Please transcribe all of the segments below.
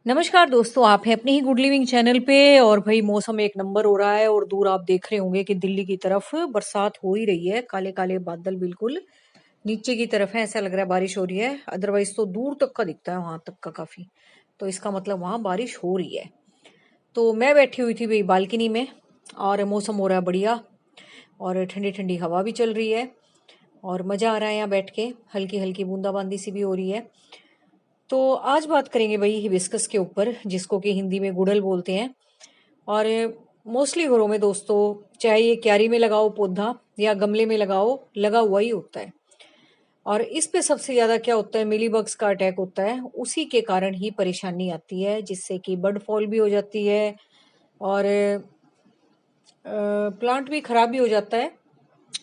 नमस्कार दोस्तों, आप हैं अपने ही गुड लिविंग चैनल पे। और भाई मौसम एक नंबर हो रहा है और दूर आप देख रहे होंगे कि दिल्ली की तरफ बरसात हो ही रही है। काले काले बादल बिल्कुल नीचे की तरफ है, ऐसा लग रहा है बारिश हो रही है। अदरवाइज तो दूर तक का दिखता है, वहां तक का काफी। तो इसका मतलब वहां बारिश हो रही है। तो मैं बैठी हुई थी भाई बालकनी में, और मौसम हो रहा है बढ़िया, और ठंडी ठंडी हवा भी चल रही है, और मजा आ रहा है यहाँ बैठ के। हल्की हल्की बूंदाबांदी सी भी हो रही है। तो आज बात करेंगे भाई हिबिस्कस के ऊपर, जिसको कि हिंदी में गुड़हल बोलते हैं। और मोस्टली घरों में दोस्तों, चाहे ये क्यारी में लगाओ पौधा या गमले में लगाओ, लगा हुआ ही होता है। और इस पे सबसे ज्यादा क्या होता है, मिली बग्स का अटैक होता है। उसी के कारण ही परेशानी आती है, जिससे कि बर्ड फॉल भी हो जाती है, और प्लांट भी खराब भी हो जाता है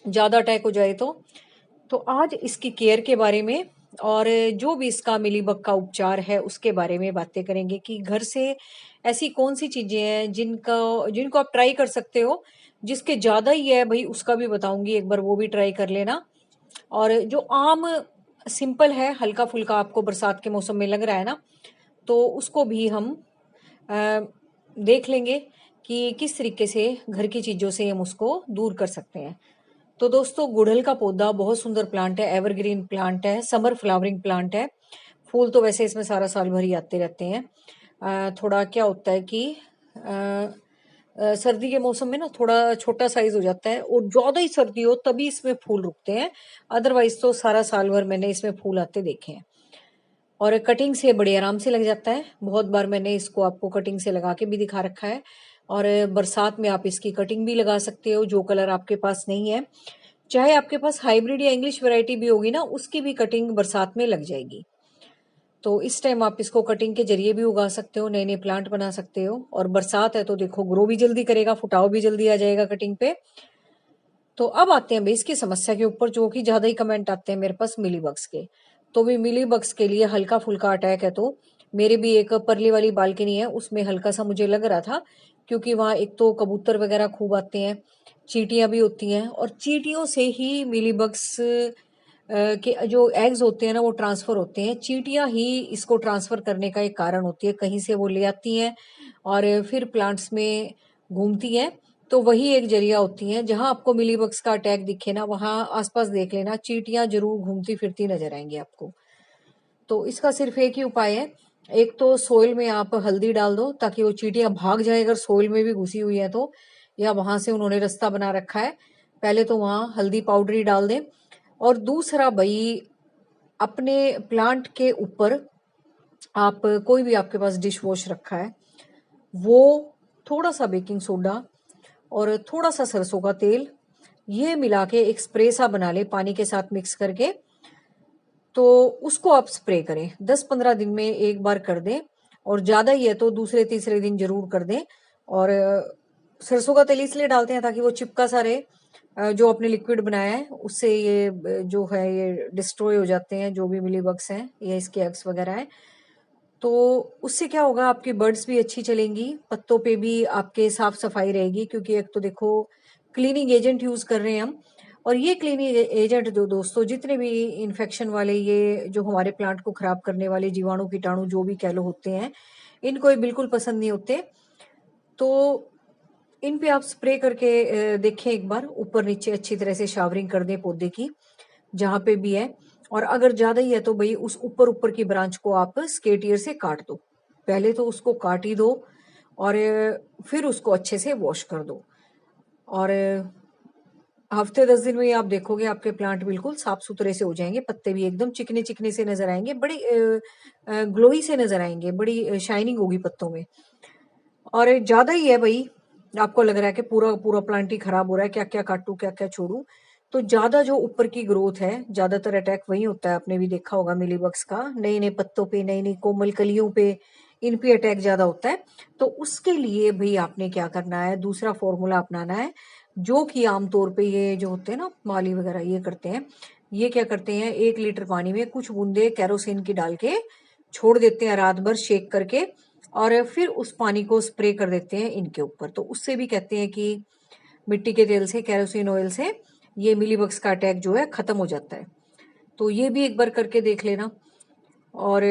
ज्यादा अटैक हो जाए तो आज इसकी केयर के बारे में, और जो भी इसका मिलीबग का उपचार है उसके बारे में बातें करेंगे कि घर से ऐसी कौन सी चीजें हैं जिनको आप ट्राई कर सकते हो। जिसके ज्यादा ही है भाई उसका भी बताऊंगी, एक बार वो भी ट्राई कर लेना। और जो आम सिंपल है, हल्का फुल्का आपको बरसात के मौसम में लग रहा है ना, तो उसको भी हम अ, देख लेंगे कि किस तरीके से घर की चीजों से हम उसको दूर कर सकते हैं। तो दोस्तों, गुड़हल का पौधा बहुत सुंदर प्लांट है, एवरग्रीन प्लांट है, समर फ्लावरिंग प्लांट है। फूल तो वैसे इसमें सारा साल भर ही आते रहते हैं। थोड़ा क्या होता है कि सर्दी के मौसम में ना थोड़ा छोटा साइज हो जाता है, और ज्यादा ही सर्दी हो तभी इसमें फूल रुकते हैं। अदरवाइज तो सारा साल भर मैंने इसमें फूल आते देखे हैं। और कटिंग से बड़े आराम से लग जाता है। बहुत बार मैंने इसको आपको कटिंग से लगा के भी दिखा रखा है। और बरसात में आप इसकी कटिंग भी लगा सकते हो, जो कलर आपके पास नहीं है। चाहे आपके पास हाइब्रिड या इंग्लिश वैरायटी भी होगी ना, उसकी भी कटिंग बरसात में लग जाएगी। तो इस टाइम आप इसको कटिंग के जरिए भी उगा सकते हो, नए नए प्लांट बना सकते हो। और बरसात है तो देखो ग्रो भी जल्दी करेगा, फुटाव भी जल्दी आ जाएगा कटिंग पे। तो अब आते हैं भाई इसकी समस्या के ऊपर, जो कि ज्यादा ही कमेंट आते हैं मेरे पास मिलीबग्स के। तो भी मिलीबग्स के लिए हल्का फुल्का अटैक है, तो मेरे भी एक परली वाली बालकनी है, उसमें हल्का सा मुझे लग रहा था। क्योंकि वहां एक तो कबूतर वगैरह खूब आते हैं, चींटियां भी होती हैं, और चींटियों से ही मिलीबग्स के जो एग्स होते हैं ना वो ट्रांसफर होते हैं। चींटियां ही इसको ट्रांसफर करने का एक कारण होती है, कहीं से वो ले आती हैं और फिर प्लांट्स में घूमती हैं। तो वही एक जरिया होती है। जहां आपको मिलीबग्स का अटैक दिखे ना, वहां आसपास देख लेना, चींटियां जरूर घूमती फिरती नजर आएंगी आपको। तो इसका सिर्फ एक ही उपाय है। एक तो सोइल में आप हल्दी डाल दो ताकि वो चींटियां भाग जाए, अगर सोइल में भी घुसी हुई है तो, या वहां से उन्होंने रास्ता बना रखा है। पहले तो वहां हल्दी पाउडर ही डाल दें। और दूसरा भाई, अपने प्लांट के ऊपर आप कोई भी आपके पास डिश वॉश रखा है, वो थोड़ा सा बेकिंग सोडा और थोड़ा सा सरसों का तेल, ये मिला के एक स्प्रे सा बना ले पानी के साथ मिक्स करके। तो उसको आप स्प्रे करें, 10-15 दिन में एक बार कर दें, और ज्यादा ही है तो दूसरे तीसरे दिन जरूर कर दें। और सरसों का तेल इसलिए डालते हैं ताकि वो चिपका सा रहे। जो आपने लिक्विड बनाया है उससे ये जो है ये डिस्ट्रॉय हो जाते हैं, जो भी मिलीबग्स हैं या इसके एग्स वगैरह हैं। तो उससे क्या होगा, आपकी बर्ड्स भी अच्छी चलेंगी, पत्तों पे भी आपके साफ सफाई रहेगी। क्योंकि एक तो देखो क्लीनिंग एजेंट यूज कर रहे हैं हम, और ये क्लीनिंग एजेंट जो दोस्तों, जितने भी इन्फेक्शन वाले, ये जो हमारे प्लांट को खराब करने वाले जीवाणु कीटाणु जो भी कह लो होते हैं, इनको ये बिल्कुल पसंद नहीं होते। तो इन पे आप स्प्रे करके देखें एक बार, ऊपर नीचे अच्छी तरह से शावरिंग कर दें पौधे की, जहां पे भी है। और अगर ज्यादा ही है तो भाई उस ऊपर ऊपर की ब्रांच को आप स्केटियर से काट दो। पहले तो उसको काट ही दो, और फिर उसको अच्छे से वॉश कर दो। और हफ्ते 10 दिन में ही आप देखोगे आपके प्लांट बिल्कुल साफ सुथरे से हो जाएंगे, पत्ते भी एकदम चिकने चिकने से नजर आएंगे, बड़ी ग्लोई से नजर आएंगे, बड़ी शाइनिंग होगी पत्तों में। और ज्यादा ही है भाई, आपको लग रहा है कि पूरा पूरा प्लांट ही खराब हो रहा है, क्या क्या काटूं क्या क्या छोड़ू। तो ज्यादा जो ऊपर की ग्रोथ है, ज्यादातर अटैक वही होता है, आपने भी देखा होगा मिलीबग्स का, नए नए पत्तों पे, नई नई कोमल कलियों पे, इन पे अटैक ज्यादा होता है। तो उसके लिए भाई आपने क्या करना है, दूसरा फॉर्मूला अपनाना है, जो कि आमतौर पे ये जो होते हैं ना माली वगैरह, ये करते हैं। ये क्या करते हैं, 1 लीटर पानी में कुछ बूंदे कैरोसिन की डाल के छोड़ देते हैं रात भर शेक करके, और फिर उस पानी को स्प्रे कर देते हैं इनके ऊपर। तो उससे भी कहते हैं कि मिट्टी के तेल से, कैरोसिन ऑयल से, ये मिलीबग्स का अटैक जो है खत्म हो जाता है। तो ये भी एक बार करके देख लेना। और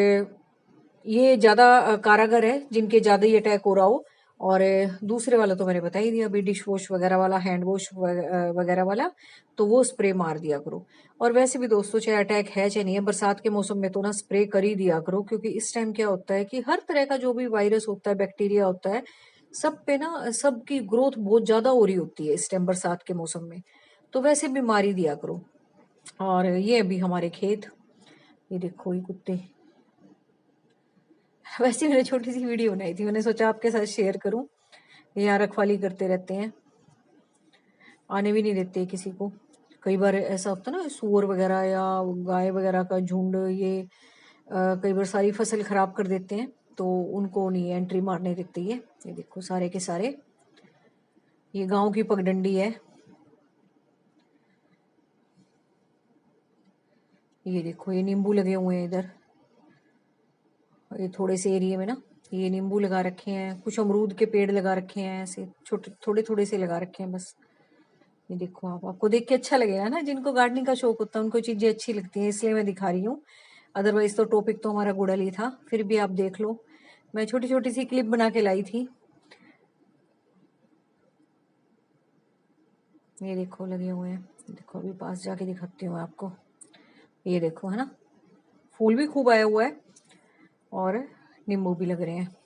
ये ज्यादा कारागर है जिनके ज्यादा ही अटैक हो रहा हो। और दूसरे वाला तो मैंने बता ही दिया अभी, डिश वॉश वगैरह वाला, हैंड वॉश वगैरह वाला, तो वो स्प्रे मार दिया करो। और वैसे भी दोस्तों, चाहे अटैक है चाहे नहीं है, बरसात के मौसम में तो ना स्प्रे कर ही दिया करो, क्योंकि इस टाइम क्या होता है कि हर तरह का जो भी वायरस होता है, बैक्टीरिया होता है, सब पे ना सबकी ग्रोथ बहुत ज्यादा हो रही होती है इस टाइम बरसात के मौसम में। तो वैसे भी मार ही दिया करो। और ये अभी हमारे खेत, ये देखो ये कुत्ते। वैसे मैंने छोटी सी वीडियो बनाई थी, मैंने सोचा आपके साथ शेयर करूं। ये यहाँ रखवाली करते रहते हैं, आने भी नहीं देते किसी को। कई बार ऐसा होता है ना, सूअर वगैरह या गाय वगैरह का झुंड, ये कई बार सारी फसल खराब कर देते हैं, तो उनको नहीं एंट्री मारने देते। ये देखो सारे के सारे, ये गांव की पगडंडी है। ये देखो ये नींबू लगे हुए हैं इधर, ये थोड़े से एरिया में ना ये नींबू लगा रखे हैं, कुछ अमरूद के पेड़ लगा रखे हैं, ऐसे छोटे थोड़े थोड़े से लगा रखे हैं बस। ये देखो आपको देख के अच्छा लगेगा ना, जिनको गार्डनिंग का शौक होता है उनको चीजें अच्छी लगती हैं, इसलिए मैं दिखा रही हूँ। अदरवाइज तो टॉपिक तो हमारा गुड़ल ही था, फिर भी आप देख लो, मैं छोटी छोटी सी क्लिप बना के लाई थी। ये देखो लगे हुए हैं, देखो अभी पास जाके दिखाती हूँ आपको। ये देखो है ना, फूल भी खूब आया हुआ है और नींबू भी लग रहे हैं।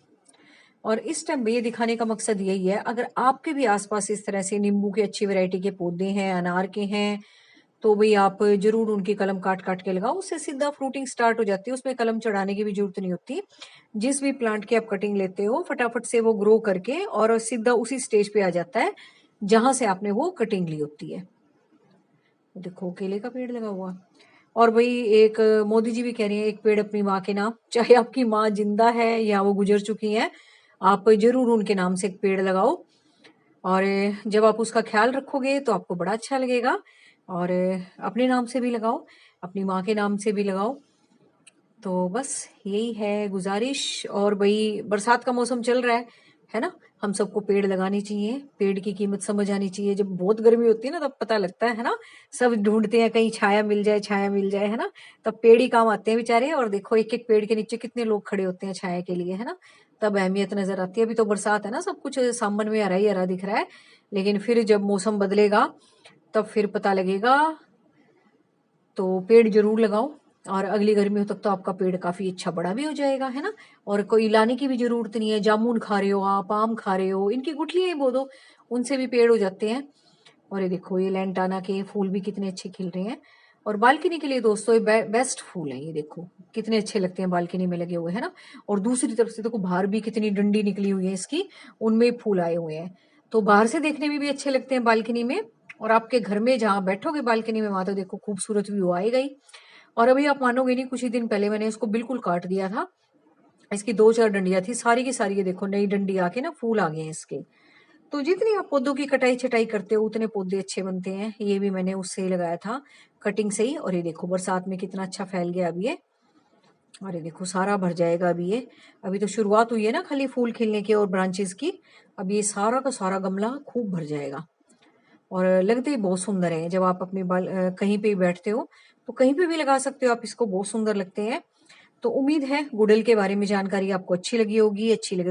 और इस टाइम में ये दिखाने का मकसद यही है, अगर आपके भी आसपास इस तरह से नींबू की अच्छी वैरायटी के पौधे हैं, अनार के हैं, तो भाई आप जरूर उनकी कलम काट काट के लगाओ, उससे सीधा फ्रूटिंग स्टार्ट हो जाती है, उसमें कलम चढ़ाने की भी जरूरत नहीं होती। जिस भी प्लांट की आप कटिंग लेते हो, फटाफट से वो ग्रो करके और सीधा उसी स्टेज पे आ जाता है जहां से आपने वो कटिंग ली होती है। देखो केले का पेड़ लगा हुआ। और भाई एक मोदी जी भी कह रहे हैं, एक पेड़ अपनी माँ के नाम, चाहे आपकी माँ जिंदा है या वो गुजर चुकी है, आप जरूर उनके नाम से एक पेड़ लगाओ। और जब आप उसका ख्याल रखोगे तो आपको बड़ा अच्छा लगेगा। और अपने नाम से भी लगाओ, अपनी माँ के नाम से भी लगाओ। तो बस यही है गुजारिश। और भाई बरसात का मौसम चल रहा है ना, हम सबको पेड़ लगाने चाहिए, पेड़ की कीमत समझ आनी चाहिए। जब बहुत गर्मी होती है ना, तब पता लगता है ना, सब ढूंढते हैं कहीं छाया मिल जाए, छाया मिल जाए, है ना। तब पेड़ ही काम आते हैं बेचारे। और देखो एक एक पेड़ के नीचे कितने लोग खड़े होते हैं छाया के लिए, है ना। तब अहमियत नजर आती है। अभी तो बरसात है ना, सब कुछ सामान में हरा ही हरा दिख रहा है, लेकिन फिर जब मौसम बदलेगा तब फिर पता लगेगा। तो पेड़ जरूर लगाओ, और अगली गर्मियों तक तो आपका पेड़ काफी अच्छा बड़ा भी हो जाएगा, है ना। और कोई लाने की भी जरूरत नहीं है, जामुन खा रहे हो आप, आम खा रहे हो, इनकी गुठलियां ही बो दो, उनसे भी पेड़ हो जाते हैं। और ये देखो ये लैंटाना के फूल भी कितने अच्छे खिल रहे हैं। और बालकनी के लिए दोस्तों ये बेस्ट फूल है, ये देखो कितने अच्छे लगते हैं बालकनी में लगे हुए, है ना। और दूसरी तरफ से देखो बाहर भी कितनी डंडी निकली हुई है इसकी, उनमें फूल आए हुए हैं। तो बाहर से देखने में भी अच्छे लगते हैं बालकनी में, और आपके घर में जहां बैठोगे बालकनी में, वहां तो देखो खूबसूरत व्यू आएगा ही। और अभी आप मानोगे नहीं, कुछ ही दिन पहले मैंने इसको बिल्कुल काट दिया था, इसकी दो चार डंडियां थी, सारी की सारी ये देखो नई डंडी आके ना फूल आ गए हैं इसके। तो जितनी आप पौधों की कटाई छटाई करते हो उतने पौधे अच्छे बनते हैं। ये भी मैंने उससे ही लगाया था, कटिंग से ही। और ये देखो बरसात में कितना अच्छा फैल गया अभी ये। और ये देखो सारा भर जाएगा अभी ये, अभी तो शुरुआत हुई है ना खाली फूल खिलने की और ब्रांचेस की। अब ये सारा का सारा गमला खूब भर जाएगा। और लगते ही बहुत सुंदर है, जब आप अपने कहीं पे भी बैठते हो तो कहीं पे भी लगा सकते हो आप इसको, बहुत सुंदर लगते हैं। तो उम्मीद है गुड़हल के बारे में जानकारी आपको अच्छी लगी होगी। अच्छी लगे